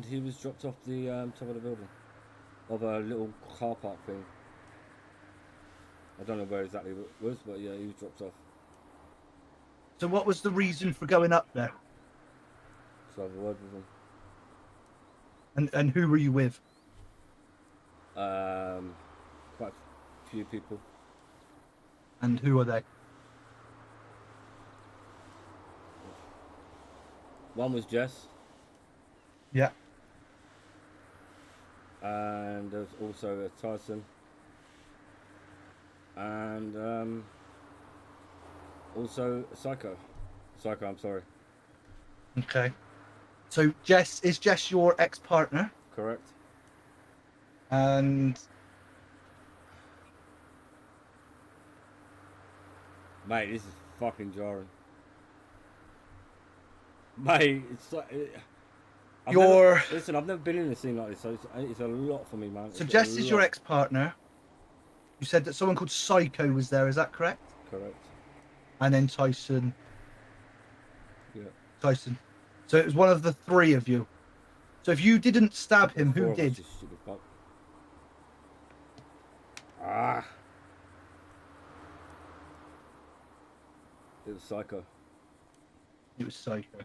and he was dropped off the top of the building, of a little car park thing. I don't know where exactly it was, but yeah, he was dropped off. So what was the reason for going up there? So I have a word with him. And who were you with? Quite a few people. And who are they? One was Jess, Yeah. and there was also Tyson, and also Psycho. Psycho, I'm sorry. Okay. So is Jess your ex-partner? Correct. And Mate, this is fucking jarring. Mate, it's like... Listen, I've never been in a scene like this, so it's a lot for me, man. So Jess is your lot. ex-partner. You said that someone called Psycho was there, is that correct? Correct. And then Tyson. Yeah. Tyson. So it was one of the three of you. So if you didn't stab him, Four who of us, did? you stupid fuck. Ah. It was Psycho. It was Psycho.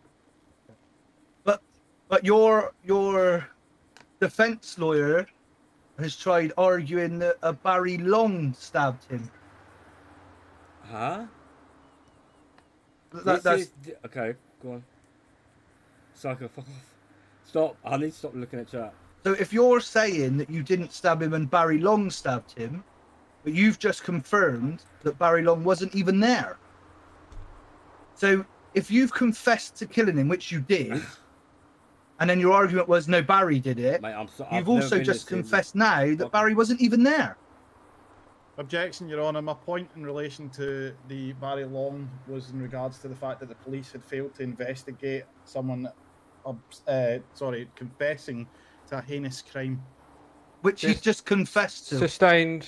But your defense lawyer has tried arguing that a Barry Long stabbed him. Huh? That's okay, go on. Psycho, fuck off. Stop. I need to stop looking at chat. so if you're saying that you didn't stab him and Barry Long stabbed him, but you've just confirmed that Barry Long wasn't even there. So if you've confessed to killing him, which you did, and then your argument was no, Barry did it, Mate, you've also just confessed now that Barry wasn't even there. Objection, Your Honour. My point in relation to the Barry Long was in regards to the fact that the police had failed to investigate someone, confessing to a heinous crime. Which he's just confessed to. Sustained.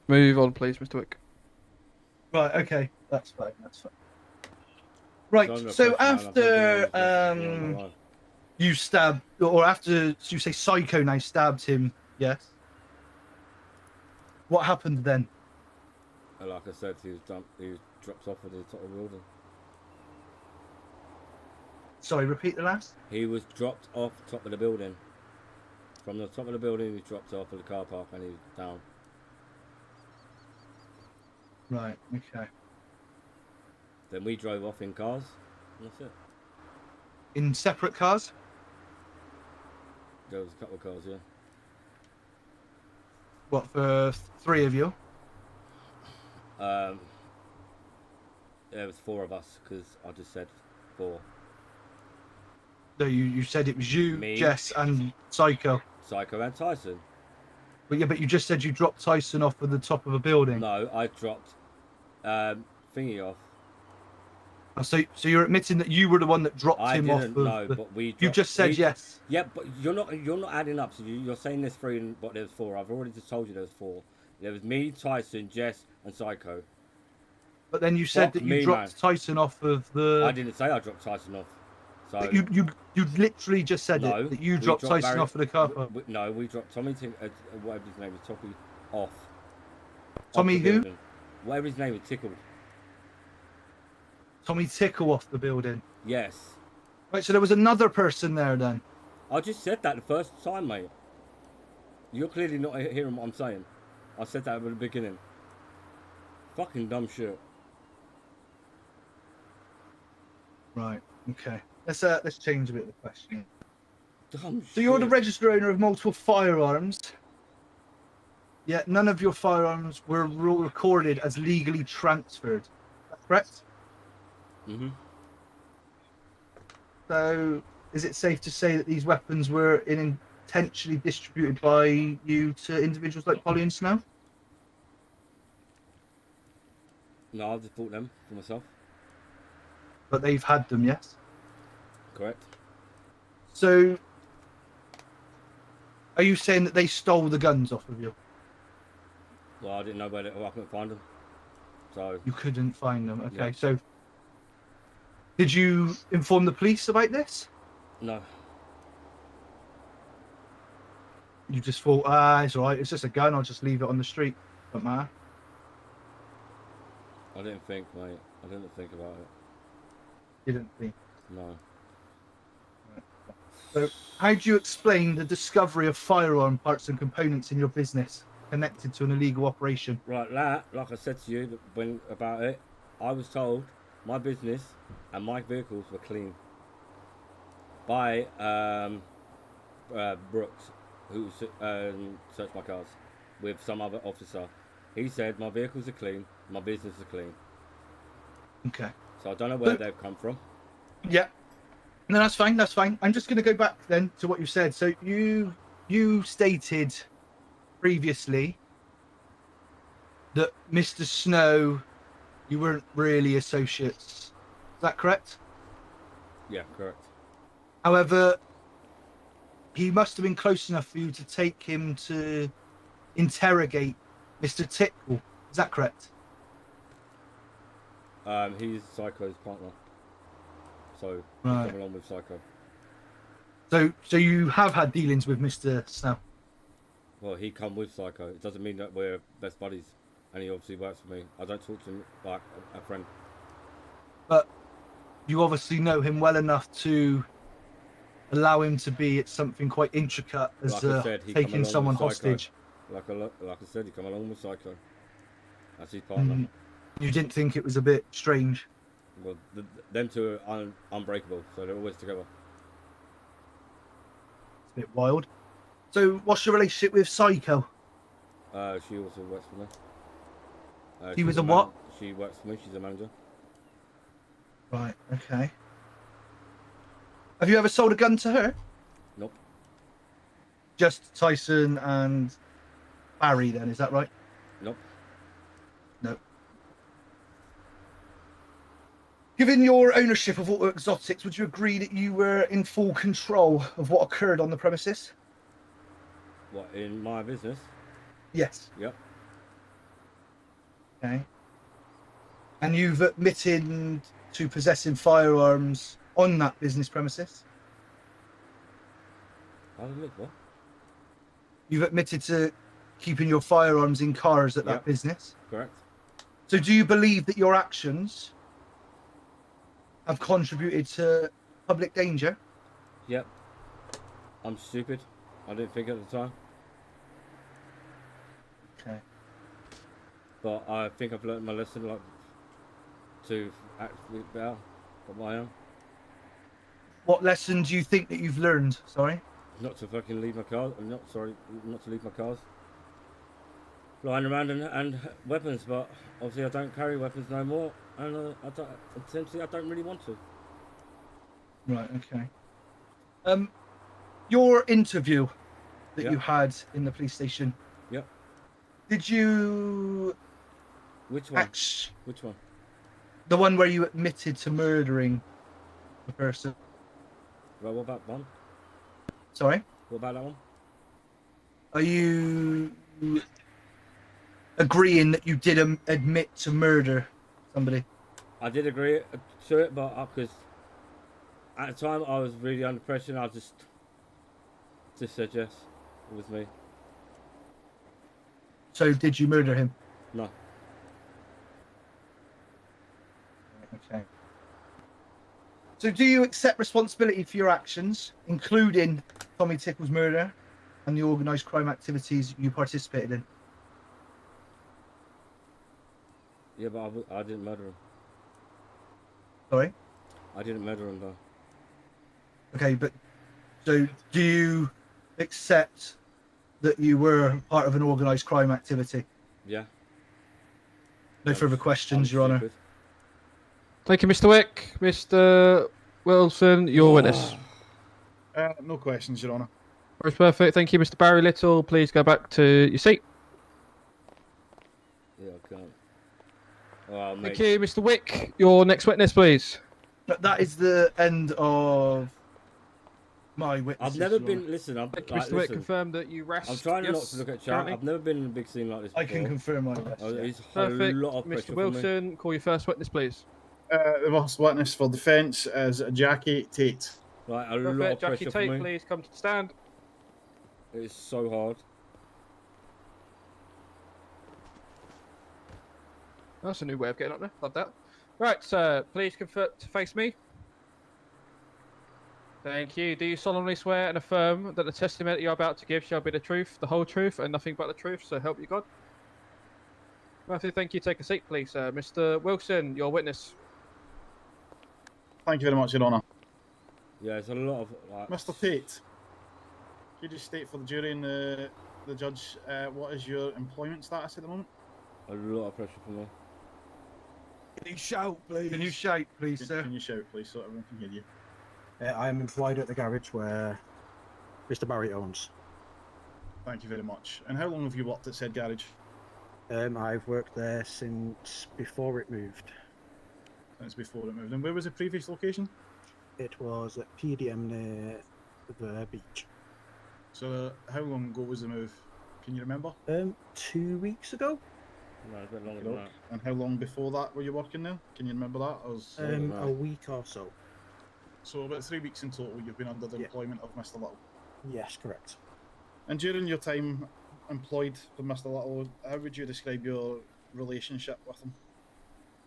Move on, please, Mr. Wick. Right, okay. That's fine, Right, so after you stabbed, or after you say Psycho now stabbed him, yes? What happened then? Like I said, he was dropped off at the top of the building. Sorry, repeat the last? He was dropped off the top of the building. From the top of the building, he was dropped off at the car park and he was down. Right, okay. Then we drove off in cars, and that's it. In separate cars? There was a couple of cars, yeah. What, for three of you? There was four of us, because I just said four. So you said it was you, Me. Jess, and Psycho. Psycho and Tyson. But yeah, but you just said you dropped Tyson off at the top of a building. No, I dropped Thingy off. So you're admitting that you were the one that dropped I him didn't off of know, but we. You just said yes. Yeah, but you're not adding up. So you're saying there's three, but there's four. I've already just told you there's four. There was me, Tyson, Jess, and Psycho. But then you said that you dropped Tyson off of the. I didn't say I dropped Tyson off. So you literally just said it, that you dropped Tyson Barry, off of the car park. No, we dropped Tommy, whatever his name is, Toppy, off. Tommy off who? Building. Whatever his name is, Tickled. Tommy Tickle off the building. Yes. Right, so there was another person there then. I just said that the first time, mate. You're clearly not hearing what I'm saying. I said that at the beginning. Fucking dumb shit. Right. Okay. Let's change a bit of the question. Dumb So you're shit. the registered owner of multiple firearms. Yet none of your firearms were recorded as legally transferred. That's correct? Mhm. So is it safe to say that these weapons were intentionally distributed by you to individuals like Polly and Snow? No, I just bought them for myself. But they've had them, yes? Correct. So are you saying that they stole the guns off of you? Well, I didn't know where I couldn't find them. So. You couldn't find them. Okay, Yeah. so did you inform the police about this? No. You just thought, it's all right. It's just a gun. I'll just leave it on the street. Don't matter. I didn't think, mate. I didn't think about it. Didn't think. No. So, how do you explain the discovery of firearm parts and components in your business connected to an illegal operation? Right, that, like I said to you when about it, I was told my business and my vehicles were clean by Brooks, who searched my cars with some other officer. He said my vehicles are clean, my business is clean. Okay. So I don't know where they've come from. Yeah. No, that's fine. That's fine. I'm just going to go back then to what you said. So you stated previously that Mr. Snow, you weren't really associates. Is that correct? Yeah, correct. However, he must have been close enough for you to take him to interrogate Mr. Tickle. Is that correct? He's Psycho's partner. So Right. he come along with Psycho. So you have had dealings with Mr. Snow. Well, he come with Psycho. It doesn't mean that we're best buddies. And he obviously works for me. I don't talk to him like a friend. But you obviously know him well enough to allow him to be at something quite intricate as Like I said, he come taking along someone with Psycho. hostage. Like I said, he come along with Psycho. That's his partner. Mm, you didn't think it was a bit strange? Well, them two are unbreakable, so they're always together. It's a bit wild. So what's your relationship with Psycho? She also works for me. She was she's a what? She works for me. She's a manager. Right, okay. Have you ever sold a gun to her? Nope. Just Tyson and Barry then, is that right? Nope. No. Given your ownership of Auto Exotics, would you agree that you were in full control of what occurred on the premises? What, in my business? Yes. Yep. Okay. And you've admitted to possessing firearms on that business premises? I'll admit what? You've admitted to keeping your firearms in cars at that Yep. business? Correct. So do you believe that your actions have contributed to public danger? Yep. I'm stupid. I didn't think at the time. Okay. But I think I've learned my lesson, like, to act better than I am. What lesson do you think that you've learned? Sorry? Not to fucking leave my cars. Not to leave my cars lying around and weapons. But obviously I don't carry weapons no more, and essentially I don't really want to. Right, okay. Your interview that Yeah. you had in the police station. Yep. Did you Which one? act Which one? the one where you admitted to murdering the person? Right, what about one? Sorry? What about that one? Are you agreeing that you did admit to murder somebody? I did agree to it, but because at the time I was really under pressure, and I just said yes. It was me. So did you murder him? No. Okay. So do you accept responsibility for your actions, including Tommy Tickle's murder and the organised crime activities you participated in? Yeah, but I didn't murder him. Sorry? I didn't murder him though. Okay, but so do you accept that you were part of an organised crime activity? Yeah. No further questions, I'm Your Honour. stupid. Thank you, Mr. Wick. Mr. Wilson, your witness. No questions, Your Honour. That's perfect. Thank you, Mr. Barry Little. Please go back to your seat. Yeah, I can't. Oh, mate. Thank you, Mr. Wick. Your next witness, please. That is the end of my witness. I've never been. Listen, I'm Thank you, like, Mr. Wick. listen. Confirm that you rest. I'm trying not Yes, to look at chat. currently. I've never been in a big scene like this before. I can confirm my arrest. Oh, Yeah. it's a Perfect. lot of pressure Mr. for me. Wilson, call your first witness, please. The first witness for defence is Jackie Tate. Like a lot of Perfect. pressure Jackie for Tate, me. please come to the stand. It's so hard. That's a new way of getting up there. Love that. Right, please confirm to face me. Thank you. Do you solemnly swear and affirm that the testimony that you're about to give shall be the truth, the whole truth, and nothing but the truth, so help you God? Matthew, thank you. Take a seat, please. Mr. Wilson, your witness. Thank you very much, Your Honour. Yeah, it's a lot of like. Mr. Tate, can you just state for the jury and the judge what is your employment status at the moment? A lot of pressure for me. Can you shout, please? Can you shout, please, Can, sir? can you shout, please, so everyone can hear you? I am employed at the garage where Mr. Barry owns. Thank you very much. And how long have you worked at said garage? I've worked there since before it moved. Since before it moved. And where was the previous location? It was at PDM near the beach. So how long ago was the move? Can you remember? 2 weeks ago. No, it's been longer than that. And how long before that were you working there? Can you remember that? Or was... no. A week or so. So about 3 weeks in total you've been under the Yeah. employment of Mr. Little. Yes, correct. And during your time employed with Mr. Little, how would you describe your relationship with him?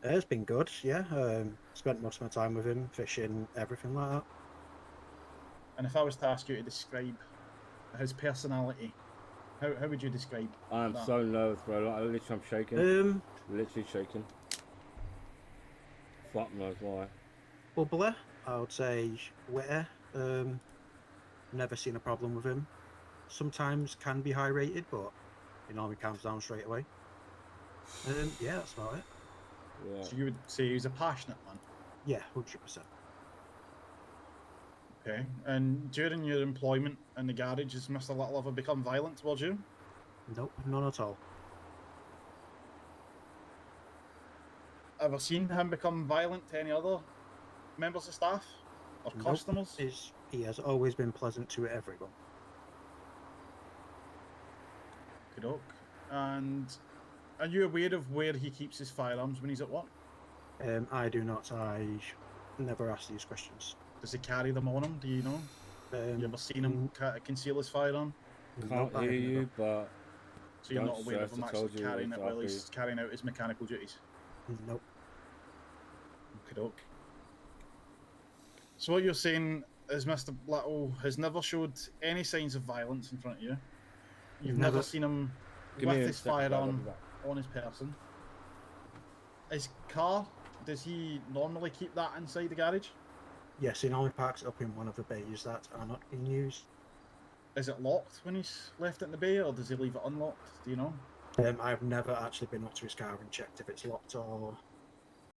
It's been good, yeah. Spent most of my time with him, fishing, everything like that. And if I was to ask you to describe his personality, how would you describe I'm that? so nervous, bro. Like, literally, I'm shaking. Literally shaking. Fuck knows why. Bubbly, I would say witty. Never seen a problem with him. Sometimes can be high rated, but he normally calms down straight away. Yeah, that's about it. Yeah. So you would say he's a passionate man? Yeah, 100%. Okay. And during your employment in the garage, has Mr. Little ever become violent towards you? Nope, none at all. Ever seen him become violent to any other members of staff or Nope. customers? He has always been pleasant to everyone. Good oak. And are you aware of where he keeps his firearms when he's at work? I do not. I never ask these questions. Does he carry them on him? Do you know? You ever seen him conceal his firearm? Can't I hear have you, never. but So you're Don't not aware of stress, him I actually told you carrying it while exactly. he's carrying out his mechanical duties? Nope. Good oak. So what you're saying is Mr. Little has never showed any signs of violence in front of you. You've never Never. seen him give with me a his second, I'll firearm be back. on his person. His car, does he normally keep that inside the garage? Yes, he normally parks it up in one of the bays that are not being used. Is it locked when he's left it in the bay, or does he leave it unlocked? Do you know? I've never actually been up to his car and checked if it's locked or